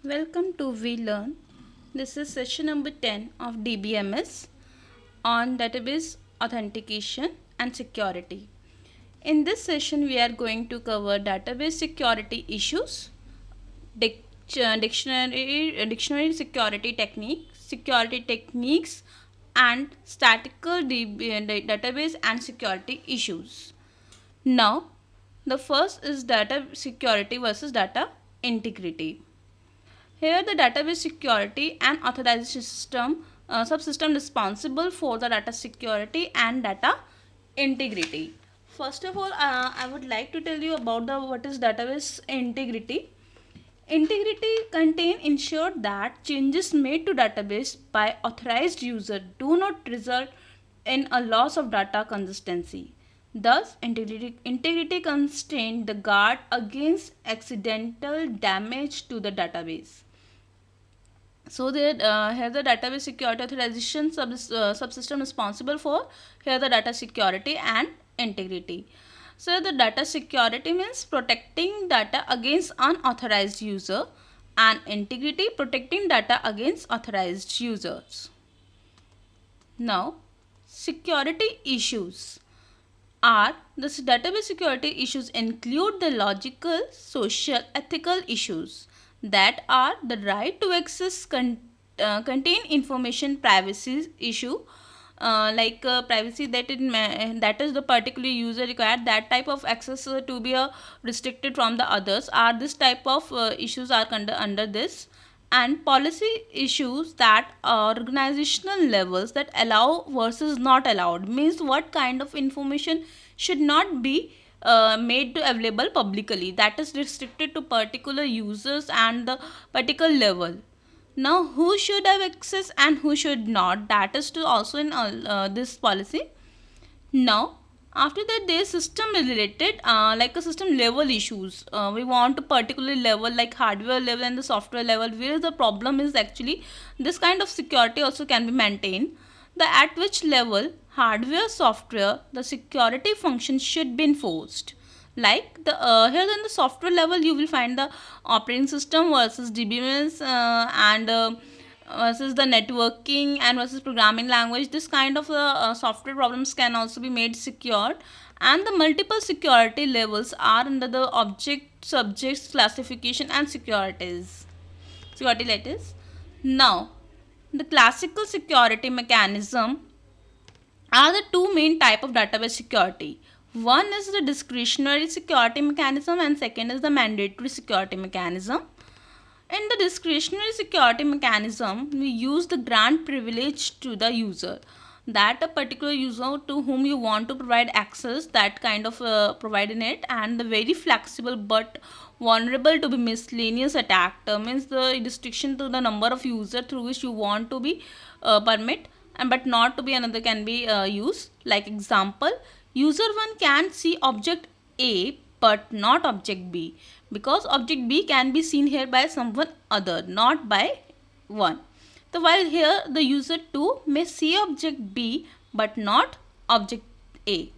Welcome to We Learn. This is session number 10 of DBMS on database authentication and security. In this session, we are going to cover database security issues, dictionary security techniques, and statistical database and security issues. Now, the first is data security versus data integrity. Here the database security and authorization system subsystem responsible for the data security and data integrity. First of all, I would like to tell you about the what is database integrity. Integrity contain ensure that changes made to database by authorized user do not result in a loss of data consistency. Thus, integrity constrain the guard against accidental damage to the database. So that here the database security authorization subsystem responsible for here the data security and integrity. So the data security means protecting data against unauthorized user, and integrity protecting data against authorized users. Now, security issues are the database security issues include the logical, social, ethical issues that are the right to access contain information privacy issue, privacy that is the particular user required that type of access to be restricted from the others are this type of issues are under this, and policy issues that organizational levels that allow versus not allowed means what kind of information should not be made to available publicly, that is restricted to particular users and the particular level. Now who should have access and who should not, that is to also in this policy. Now after that there is system related like a system level issues. We want a particular level like hardware level and the software level where the problem is actually this kind of security also can be maintained. The at which level hardware software the security function should be enforced. Like the here in the software level you will find the operating system versus DBMS and versus the networking and versus programming language. This kind of software problems can also be made secured, and the multiple security levels are under the object subjects classification and security lattice. Now the classical security mechanism are the two main type of database security. One is the discretionary security mechanism and second is the mandatory security mechanism. In the discretionary security mechanism, we use the grant privilege to the user, that a particular user to whom you want to provide access, that kind of provide in it, and the very flexible but vulnerable to be miscellaneous attack means the restriction to the number of user through which you want to be permit and but not to be another can be used. Like example, user 1 can see object A but not object B, because object B can be seen here by someone other, not by 1. So while here the user 2 may see object B but not object A.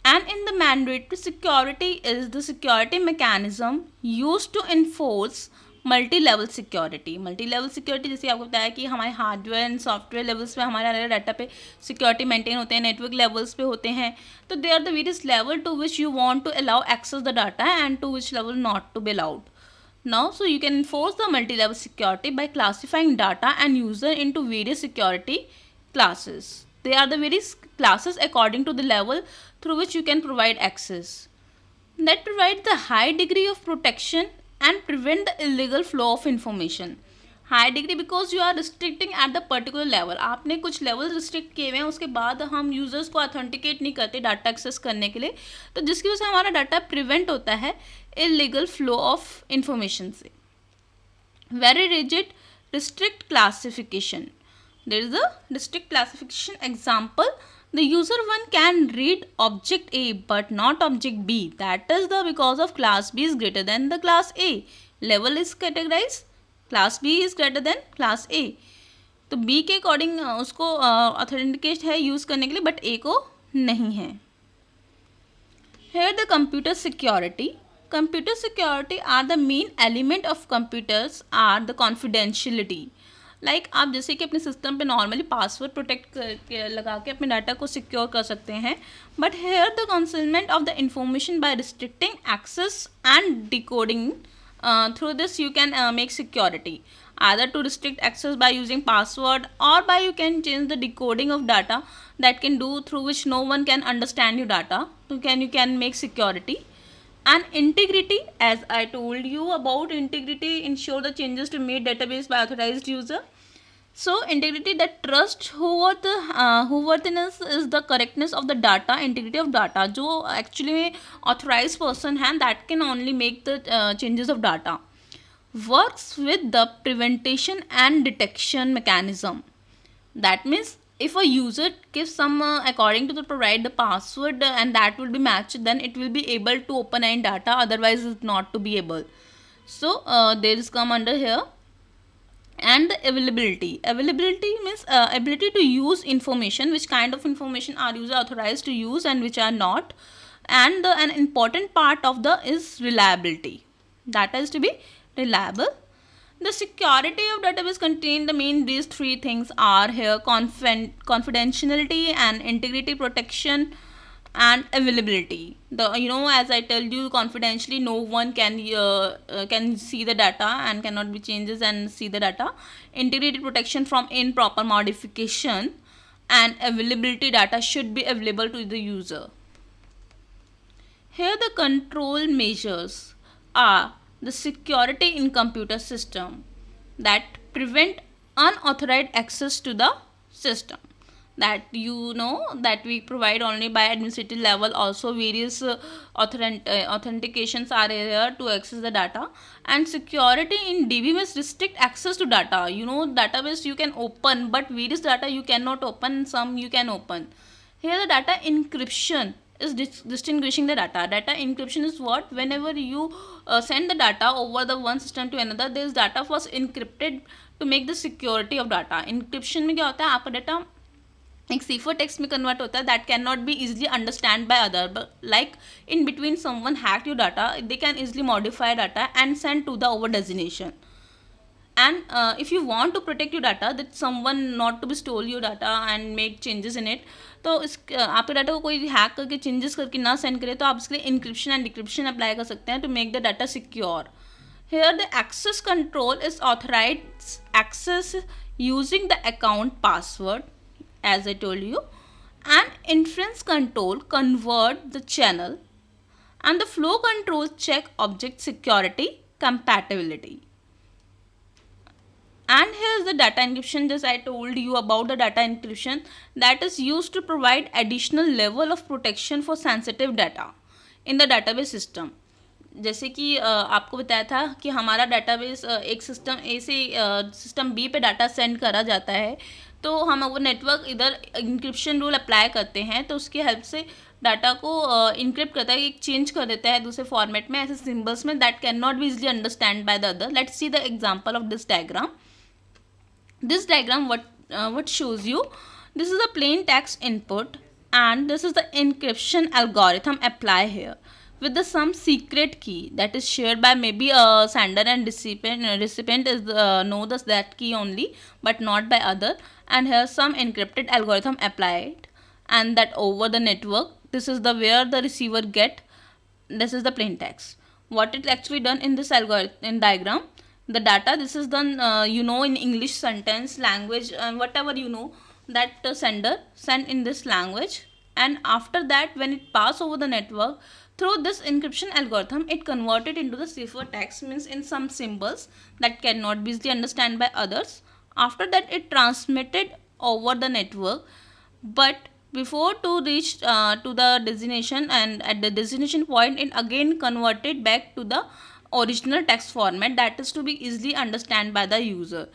And in the mandatory security is the security mechanism used to enforce multi level security जैसे आपको बताया कि हमारे hardware and software levels पे हमारे अलग data पे security maintain होते हैं, नेटवर्क लेवल्स पे होते हैं. तो they are the various level to which you want to allow access the data and to which level not to be allowed. Now, so you can enforce the multi-level security by classifying data and user into various security classes. They are the various classes according to the level through which you can provide access. That provide the high degree of protection and prevent the illegal flow of information. High degree because you are restricting at the particular level. आपने कुछ level restrict किए हुए हैं, उसके बाद हम users को authenticate नहीं करते डाटा एक्सेस करने के लिए, तो जिसकी वजह से हमारा डाटा प्रिवेंट होता है इलीगल फ्लो ऑफ इंफॉर्मेशन से. Very rigid restrict classification. There is a restrict classification example. The user 1 can read object A but not object B. That is the because of class B is greater than the class A. Level is categorized. Class B is greater than class A. तो B के according उसको authenticate है use करने के लिए, but A को नहीं है. Here the computer security. computer security are the main element of computers are the confidentiality. Like आप जैसे कि अपने सिस्टम पे नॉर्मली पासवर्ड प्रोटेक्ट लगा के अपने डाटा को सिक्योर कर सकते हैं, but here the concealment of the information by restricting access and decoding through this you can make security, either to restrict access by using password or by you can change the decoding of data that can do through which no one can understand your data. So you can make security. And integrity, as I told you about integrity, ensure the changes to made database by authorized user. So integrity, that trust worthiness is the correctness of the data, integrity of data जो actually में authorized person है that can only make the changes of data, works with the prevention and detection mechanism. That means if a user gives some according to the provide the password and that will be matched, then it will be able to open any data, otherwise it's not to be able. So there is come under here. And the availability means ability to use information, which kind of information are user authorized to use and which are not. And an important part of the is reliability, data is to be reliable. The security of database contain the main these three things are here: confidentiality and integrity protection and availability. The as I tell you, confidentially no one can see the data and cannot be changes and see the data. Integrity protection from improper modification, and availability, data should be available to the user. Here the control measures are the security in computer system that prevent unauthorized access to the system, that that we provide only by administrative level. Also various authentications are here to access the data. And security in DB means restrict access to data. Database you can open, but various data you cannot open, some you can open. Here the data encryption is distinguishing the data. Data encryption is what? Whenever you send the data over the one system to another, this data was encrypted to make the security of data. Encryption में क्या होता है, आपका data एक cipher text में convert होता है, that cannot be easily understand by other, but like in between someone hacked your data, they can easily modify data and send to the over destination. And if you want to protect your data, that someone not to be steal your data and make changes in it, तो इस आपके data को कोई hack करके changes करके ना send करे, तो आप इसके लिए इंक्रिप्शन एंड डिक्रिप्शन अप्लाई कर सकते हैं to make the data secure. Here the access control is authorized access using the account password, as I told you, and inference control convert the channel, and the flow control check object security compatibility. And here's the data encryption. Just I told you about the data encryption that is used to provide additional level of protection for sensitive data in the database system. जैसे कि आपको बताया था कि हमारा database एक system ए से system B पे डाटा सेंड करा जाता है, तो हम वो नेटवर्क इधर इंक्रिप्शन रूल अप्लाई करते हैं, तो उसकी हेल्प से डाटा को इंक्रिप्ट करता है, एक चेंज कर देता है दूसरे फॉर्मेट में, ऐसे सिंबल्स में that can not be easily understand by the other. Let's see the example of this diagram. This diagram what shows you, this is a plain text input and this is the encryption algorithm apply here with the some secret key that is shared by maybe a sender and recipient. Recipient is know that key only but not by other, and here some encrypted algorithm applied and that over the network. This is the where the receiver get, this is the plain text. What it actually done in this algorithm in diagram, the data, this is done in English sentence language and whatever that sender send in this language, and after that when it pass over the network through this encryption algorithm, it converted into the cipher text, means in some symbols that cannot be easily understand by others. After that it transmitted over the network, but before to reach to the destination, and at the destination point it again converted back to the original text format that is to be easily understand by the user.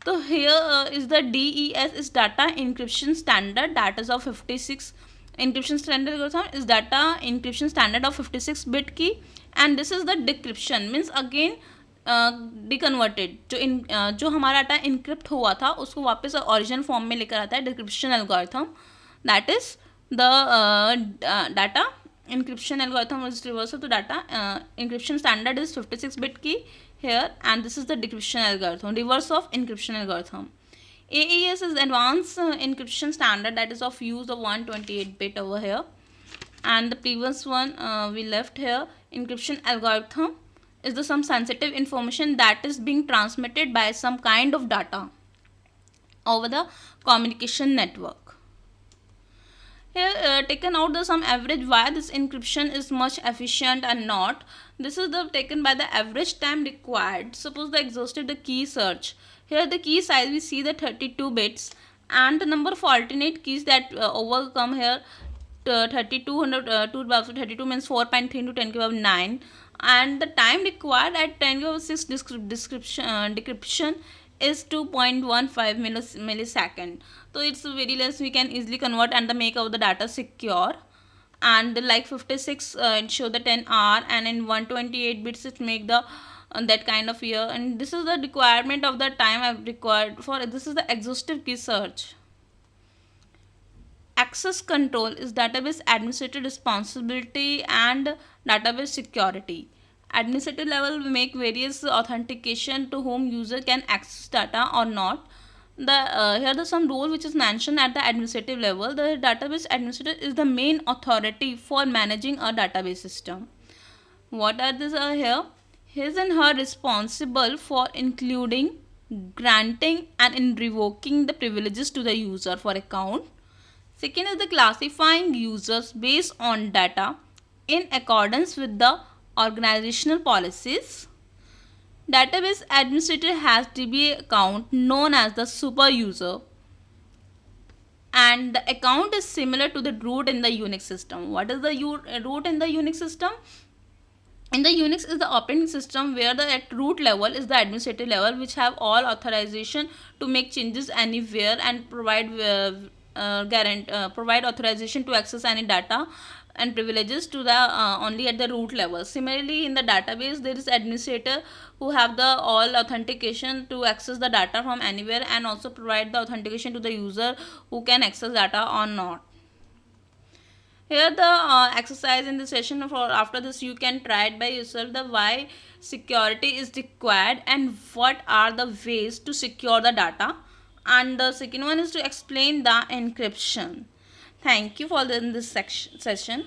So here is the DES is data encryption standard, that is of 56 encryption standard is data encryption standard of 56 bit key, and this is the decryption means again डिकन्वर्टेड जो हमारा data encrypt हुआ था उसको वापस original form में लेकर आता है decryption algorithm, that is the data encryption algorithm is reversal to data. Encryption standard is 56-bit key here, and this is the decryption algorithm, reverse of encryption algorithm. AES is advanced encryption standard, that is of use of 128-bit over here, and the previous one we left here. Encryption algorithm is the some sensitive information that is being transmitted by some kind of data over the communication network. Here taken out the some average why this encryption is much efficient and not. This is the taken by the average time required. Suppose the exhausted the key search. Here the key size we see the 32 bits, and the number of alternate keys that overcome here 3200 2 to the power 32 means 4.3 into 10 to the power 9, and the time required at 10 to the power 6 decryption is 2.15 millisecond. So it's very less, we can easily convert and the make of the data secure. And like 56 it show the 10 hour, and in 128 bits it make the that kind of year. And this is the requirement of the time I've required for this is the exhaustive key search. Access control is database administrator responsibility and database security. Administrative level will make various authentication to whom user can access data or not. Here are some role which is mentioned at the administrative level. The database administrator is the main authority for managing a database system. What are these here? His and her responsible for including, granting and in revoking the privileges to the user for account. Second is the classifying users based on data in accordance with the organizational policies. Database administrator has DBA account known as the super user, and the account is similar to the root in the Unix system. What is the root in the Unix system? In the Unix is the operating system where the at root level is the administrative level which have all authorization to make changes anywhere and provide provide authorization to access any data and privileges to the only at the root level. Similarly, in the database there is administrator who have the all authentication to access the data from anywhere and also provide the authentication to the user who can access data or not. Here the exercise in the session for after this you can try it by yourself, the why security is required and what are the ways to secure the data, and the second one is to explain the encryption. Thank you for this session.